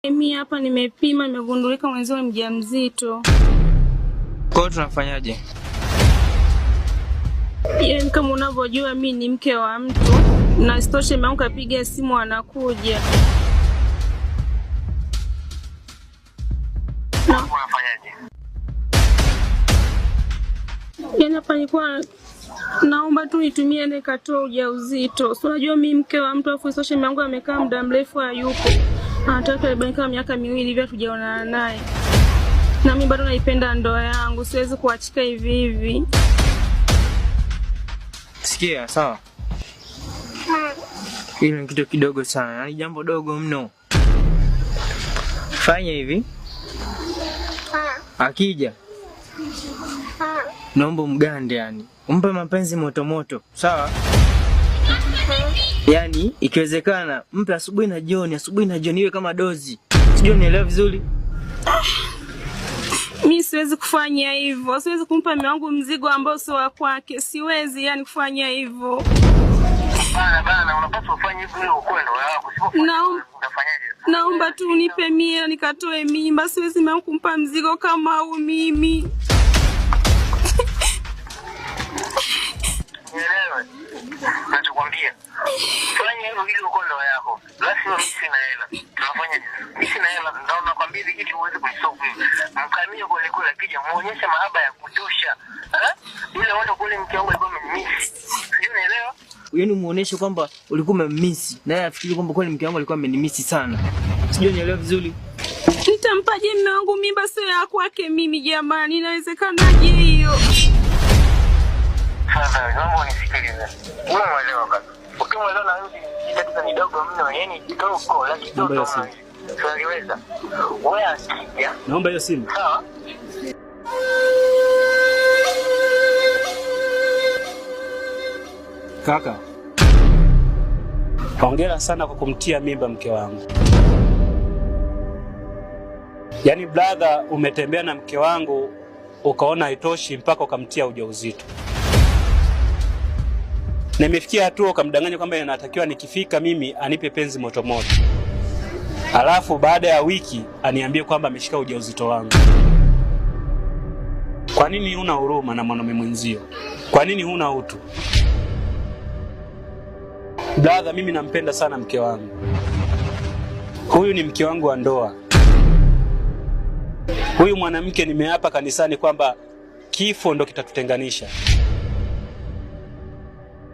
Mimi hapa nimepima, nimegundulika mwenzio mjamzito. Kwa hiyo tunafanyaje? Yaani kama unavyojua mimi ni mke wa mtu na sitoshe mwanangu kapiga simu anakuja. Unafanyaje? Yaani hapa nilikuwa naomba tu nitumie ile katoa ujauzito. Si unajua mimi mke wa mtu afu sitoshe mwanangu amekaa muda mrefu hayupo. Anataka ibaki miaka miwili hivi hatujaonana naye. Na mimi bado naipenda ndoa yangu, siwezi kuachika hivi hivi. Sikia, sawa? Hilo ni kitu kidogo sana, ni jambo dogo mno. Fanya hivi. Akija naomba mgande, yani umpe mapenzi moto moto, sawa? Yani ikiwezekana mpe asubuhi na jioni iwe kama dozi. Sijui unielewa vizuri? Mimi siwezi kufanya hivyo. Siwezi kumpa mume wangu mzigo ambao sio wa kwake. Siwezi yani kufanya hivyo. Bana, unapaswa ufanye hivyo ili ukwenda wako. Utafanyaje? Naomba tu unipe mia nikatoe mimba. Siwezi mume wangu kumpa mzigo kama huu mimi. Nielewe. Nachokwambia. Fanya hivyo ili ukwenda wako. Lazima mimi sina hela. Tunafanya mimi sina hela, ndio nakwambia hivi kitu uweze kuisolve. Mkamia kule kule akija muonyeshe mahaba ya kutosha. Ile watu kule mke wangu alikuwa ameniss. Sio, unaelewa? Yaani muoneshe kwamba ulikuwa umemmisi na yeye afikiri kwamba kwani mke wangu alikuwa amenimisi sana. Sijui unielewa vizuri? Nitampaje mume wangu mimba sio ya kwake mimi jamani? Inawezekanaje hiyo? Sasa naomba unisikilize. Unaelewa baba? Ukimwelewa na wewe kitu ni dogo mno, yani kidogo lakini kidogo. Tunaliweza. Wewe akija. Naomba hiyo simu. Sawa? Kaka, hongera sana kwa kumtia mimba mke wangu. Yaani brother, umetembea na mke wangu ukaona haitoshi mpaka ukamtia ujauzito. Na imefikia hatua ukamdanganya kwamba inatakiwa nikifika mimi anipe penzi moto moto. Alafu baada ya wiki aniambie kwamba ameshika ujauzito wangu. Kwa nini huna huruma na mwanaume mwenzio? Kwa nini huna utu? Brother, mimi nampenda sana mke wangu. Huyu ni mke wangu wa ndoa. Huyu mwanamke nimeapa kanisani kwamba kifo ndo kitatutenganisha.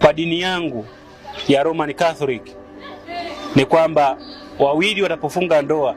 Kwa dini yangu ya Roman Catholic ni kwamba wawili watapofunga ndoa